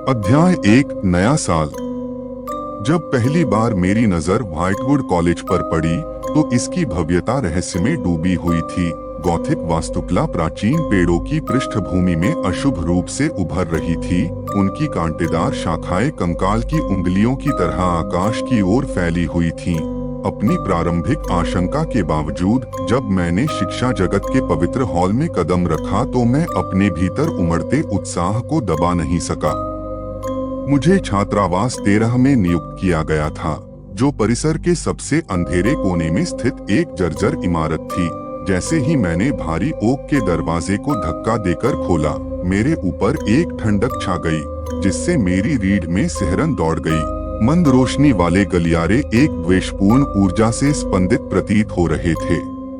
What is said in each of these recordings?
अध्याय एक, नया साल। जब पहली बार मेरी नजर व्हाइटवुड कॉलेज पर पड़ी तो इसकी भव्यता रहस्य में डूबी हुई थी। गॉथिक वास्तुकला प्राचीन पेड़ों की पृष्ठभूमि में अशुभ रूप से उभर रही थी। उनकी कांटेदार शाखाएं कंकाल की उंगलियों की तरह आकाश की ओर फैली हुई थीं। अपनी प्रारंभिक आशंका के बावजूद जब मैंने शिक्षा जगत के पवित्र हॉल में कदम रखा तो मैं अपने भीतर उमड़ते उत्साह को दबा नहीं सका। मुझे छात्रावास 13 में नियुक्त किया गया था, जो परिसर के सबसे अंधेरे कोने में स्थित एक जर्जर इमारत थी। जैसे ही मैंने भारी ओक के दरवाजे को धक्का देकर खोला, मेरे ऊपर एक ठंडक छा गई, जिससे मेरी रीढ़ में सिहरन दौड़ गई। मंद रोशनी वाले गलियारे एक द्वेषपूर्ण ऊर्जा से स्पंदित प्रतीत हो रहे थे,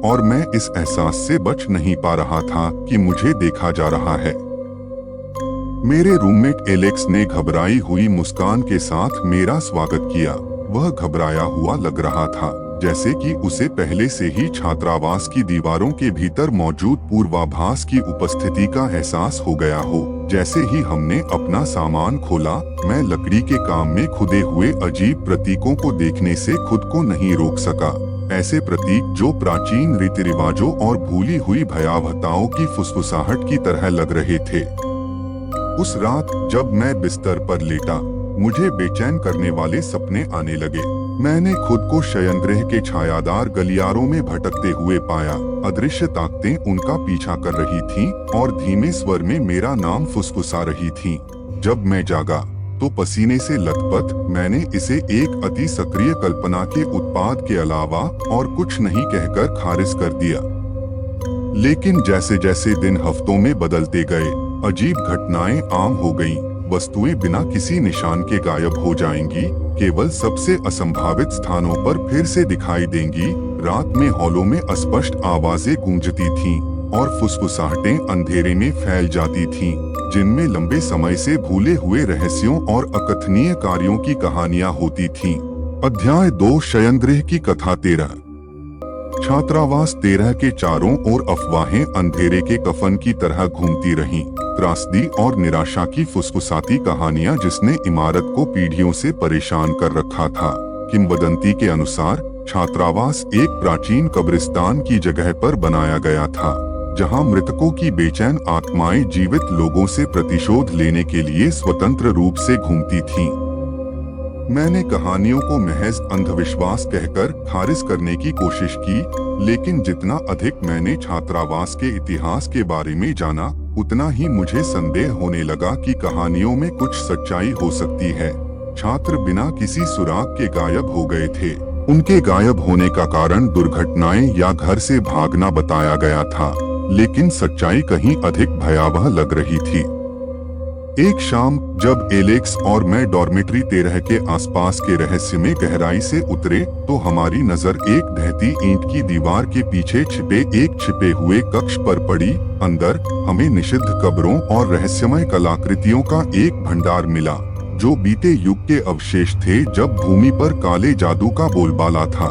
और मैं इस एहसास से बच नहीं पा रहा था कि मुझे देखा जा रहा है। मेरे रूममेट एलेक्स ने घबराई हुई मुस्कान के साथ मेरा स्वागत किया। वह घबराया हुआ लग रहा था, जैसे कि उसे पहले से ही छात्रावास की दीवारों के भीतर मौजूद पूर्वाभास की उपस्थिति का एहसास हो गया हो। जैसे ही हमने अपना सामान खोला, मैं लकड़ी के काम में खुदे हुए अजीब प्रतीकों को देखने से खुद को नहीं रोक सका। ऐसे प्रतीक जो प्राचीन रीति रिवाजों और भूली हुई भयावहताओं की फुसफुसाहट की तरह लग रहे थे। उस रात जब मैं बिस्तर पर लेटा, मुझे बेचैन करने वाले सपने आने लगे। मैंने खुद को शयनगृह के छायादार गलियारों में भटकते हुए पाया। अदृश्य ताकतें उनका पीछा कर रही थीं और धीमे स्वर में मेरा नाम फुसफुसा रही थीं। जब मैं जागा तो पसीने से लथपथ मैंने इसे एक अति सक्रिय कल्पना के उत्पाद के अलावा और कुछ नहीं कहकर खारिज कर दिया। लेकिन जैसे जैसे दिन हफ्तों में बदलते गए, अजीब घटनाएं आम हो गईं। वस्तुएं बिना किसी निशान के गायब हो जाएंगी, केवल सबसे असंभावित स्थानों पर फिर से दिखाई देंगी। रात में हॉलों में अस्पष्ट आवाजें गूंजती थीं और फुसफुसाहटें अंधेरे में फैल जाती थीं, जिनमें लंबे समय से भूले हुए रहस्यों और अकथनीय कार्यों की कहानियां होती थीं। अध्याय 2, शयनगृह की कथा 13। छात्रावास 13 के चारों ओर अफवाहें अंधेरे के कफन की तरह घूमती रहीं। त्रासदी और निराशा की फुसफुसाती कहानियां जिसने इमारत को पीढ़ियों से परेशान कर रखा था। किंवदंती के अनुसार छात्रावास एक प्राचीन कब्रिस्तान की जगह पर बनाया गया था, जहां मृतकों की बेचैन आत्माएं जीवित लोगों से प्रतिशोध लेने के लिए स्वतंत्र रूप से घूमती थीं। मैंने कहानियों को महज अंधविश्वास कहकर खारिज करने की कोशिश की, लेकिन जितना अधिक मैंने छात्रावास के इतिहास के बारे में जाना, उतना ही मुझे संदेह होने लगा कि कहानियों में कुछ सच्चाई हो सकती है। छात्र बिना किसी सुराग के गायब हो गए थे। उनके गायब होने का कारण दुर्घटनाएं या घर से भागना बताया गया था, लेकिन सच्चाई कहीं अधिक भयावह लग रही थी। एक शाम जब एलेक्स और मैं डॉर्मेट्री 13 के आसपास के रहस्य में गहराई से उतरे, तो हमारी नजर एक ढहती ईंट की दीवार के पीछे छिपे हुए कक्ष पर पड़ी। अंदर हमें निषिद्ध कब्रों और रहस्यमय कलाकृतियों का एक भंडार मिला, जो बीते युग के अवशेष थे जब भूमि पर काले जादू का बोलबाला था।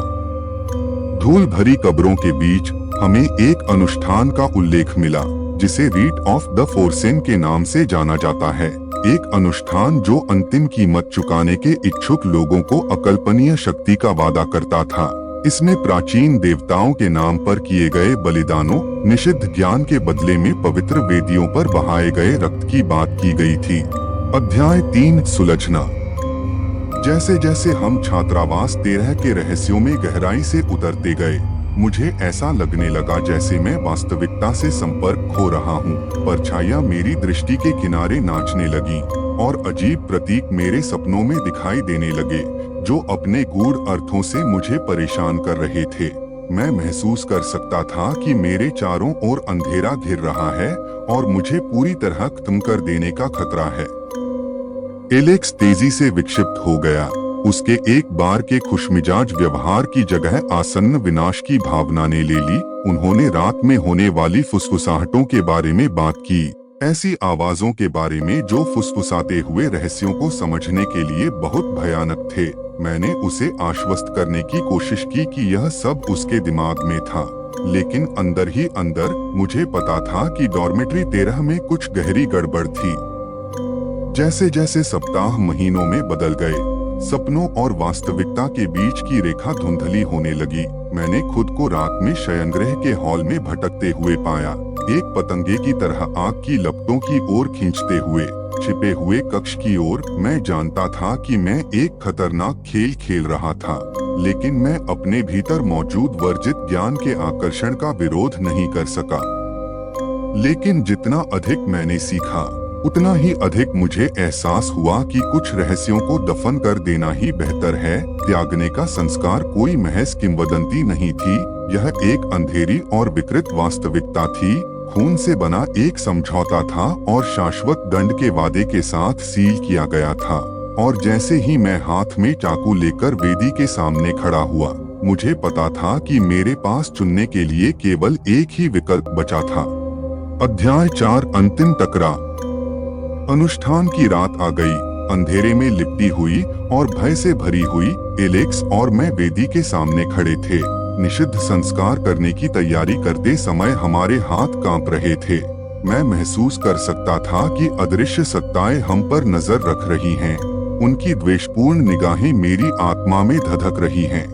धूल भरी कब्रों के बीच हमें एक अनुष्ठान का उल्लेख मिला, जिसे रीट ऑफ द फोर्सेन के नाम से जाना जाता है। एक अनुष्ठान जो अंतिम कीमत चुकाने के इच्छुक लोगों को अकल्पनीय शक्ति का वादा करता था। इसमें प्राचीन देवताओं के नाम पर किए गए बलिदानों, निषिद्ध ज्ञान के बदले में पवित्र वेदियों पर बहाए गए रक्त की बात की गई थी। अध्याय 3, सुलझना। जैसे जैसे हम छात्रावास 13 के रहस्यों में गहराई से उतरते गए, मुझे ऐसा लगने लगा जैसे मैं वास्तविकता से संपर्क खो रहा हूँ। परछाइयाँ मेरी दृष्टि के किनारे नाचने लगीं और अजीब प्रतीक मेरे सपनों में दिखाई देने लगे, जो अपने गूढ़ अर्थों से मुझे परेशान कर रहे थे। मैं महसूस कर सकता था कि मेरे चारों ओर अंधेरा घिर रहा है और मुझे पूरी तरह खत्म कर देने का खतरा है। एलेक्स तेजी से विक्षिप्त हो गया। उसके एक बार के खुशमिजाज व्यवहार की जगह आसन्न विनाश की भावना ने ले ली। उन्होंने रात में होने वाली फुसफुसाहटों के बारे में बात की, ऐसी आवाजों के बारे में जो फुसफुसाते हुए रहस्यों को समझने के लिए बहुत भयानक थे। मैंने उसे आश्वस्त करने की कोशिश की कि यह सब उसके दिमाग में था, लेकिन अंदर ही अंदर मुझे पता था कि डॉर्मेट्री 13 में कुछ गहरी गड़बड़ थी। जैसे जैसे सप्ताह महीनों में बदल गए, सपनों और वास्तविकता के बीच की रेखा धुंधली होने लगी। मैंने खुद को रात में शयनगृह के हॉल में भटकते हुए पाया, एक पतंगे की तरह आग की लपटों की ओर खींचते हुए, छिपे हुए कक्ष की ओर। मैं जानता था कि मैं एक खतरनाक खेल खेल रहा था, लेकिन मैं अपने भीतर मौजूद वर्जित ज्ञान के आकर्षण का विरोध नहीं कर सका। लेकिन जितना अधिक मैंने सीखा, उतना ही अधिक मुझे एहसास हुआ कि कुछ रहस्यों को दफन कर देना ही बेहतर है। त्यागने का संस्कार कोई महज किंवदंती नहीं थी, यह एक अंधेरी और विकृत वास्तविकता थी। खून से बना एक समझौता था और शाश्वत दंड के वादे के साथ सील किया गया था। और जैसे ही मैं हाथ में चाकू लेकर वेदी के सामने खड़ा हुआ, मुझे पता था कि मेरे पास चुनने के लिए केवल एक ही विकल्प बचा था। अध्याय 4, अंतिम टकराव। अनुष्ठान की रात आ गई, अंधेरे में लिपटी हुई और भय से भरी हुई। एलेक्स और मैं वेदी के सामने खड़े थे, निषिद्ध संस्कार करने की तैयारी करते समय हमारे हाथ कांप रहे थे। मैं महसूस कर सकता था कि अदृश्य सत्ताएं हम पर नजर रख रही हैं। उनकी द्वेषपूर्ण निगाहें मेरी आत्मा में धधक रही हैं।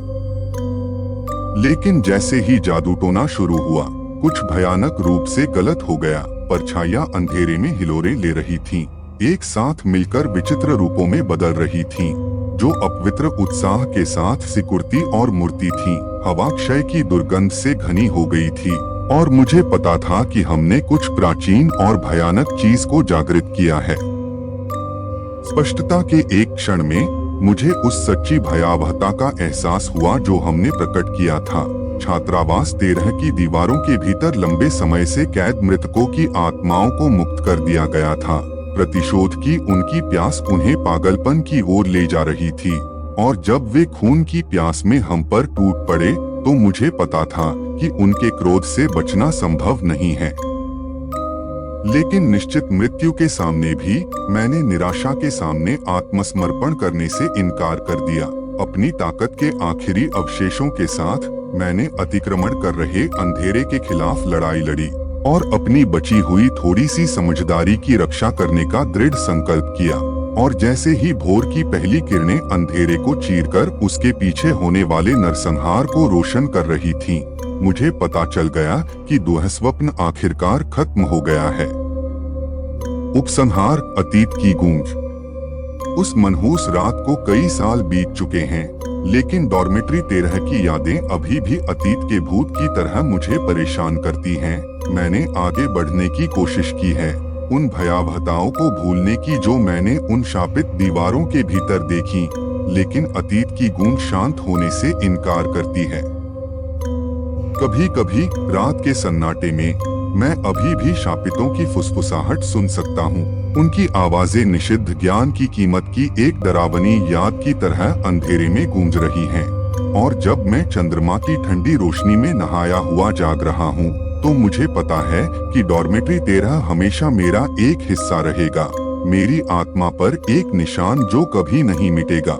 लेकिन जैसे ही जादू टोना शुरू हुआ, कुछ भयानक रूप से गलत हो गया। परछाइयां अंधेरे में हिलोरे ले रही थीं, एक साथ मिलकर विचित्र रूपों में बदल रही थीं, जो अपवित्र उत्साह के साथ सिकुड़ती और मुड़ती थीं। हवा क्षय की दुर्गंध से घनी हो गई थी और मुझे पता था कि हमने कुछ प्राचीन और भयानक चीज को जागृत किया है। स्पष्टता के एक क्षण में मुझे उस सच्ची भयावहता का एहसास हुआ जो हमने प्रकट किया था। छात्रावास 13 की दीवारों के भीतर लंबे समय से कैद मृतकों की आत्माओं को मुक्त कर दिया गया था। प्रतिशोध की उनकी प्यास उन्हें पागलपन की ओर ले जा रही थी, और जब वे खून की प्यास में हम पर टूट पड़े तो मुझे पता था कि उनके क्रोध से बचना संभव नहीं है। लेकिन निश्चित मृत्यु के सामने भी मैंने निराशा के सामने आत्मसमर्पण करने से इनकार कर दिया। अपनी ताकत के आखिरी अवशेषों के साथ मैंने अतिक्रमण कर रहे अंधेरे के खिलाफ लड़ाई लड़ी और अपनी बची हुई थोड़ी सी समझदारी की रक्षा करने का दृढ़ संकल्प किया। और जैसे ही भोर की पहली किरणें अंधेरे को चीरकर उसके पीछे होने वाले नरसंहार को रोशन कर रही थीं, मुझे पता चल गया कि दुःस्वप्न आखिरकार खत्म हो गया है। उपसंहार, अतीत की गूंज। उस मनहूस रात को कई साल बीत चुके हैं, लेकिन डॉर्मेट्री 13 की यादें अभी भी अतीत के भूत की तरह मुझे परेशान करती हैं। मैंने आगे बढ़ने की कोशिश की है, उन भयावहताओं को भूलने की जो मैंने उन शापित दीवारों के भीतर देखी, लेकिन अतीत की गूंज शांत होने से इनकार करती है। कभी कभी रात के सन्नाटे में मैं अभी भी शापितों की फुसफुसाहट सुन सकता हूँ। उनकी आवाजें निषिद्ध ज्ञान की कीमत की एक डरावनी याद की तरह अंधेरे में गूंज रही हैं। और जब मैं चंद्रमा की ठंडी रोशनी में नहाया हुआ जाग रहा हूँ, तो मुझे पता है कि डॉर्मेट्री 13 हमेशा मेरा एक हिस्सा रहेगा, मेरी आत्मा पर एक निशान जो कभी नहीं मिटेगा।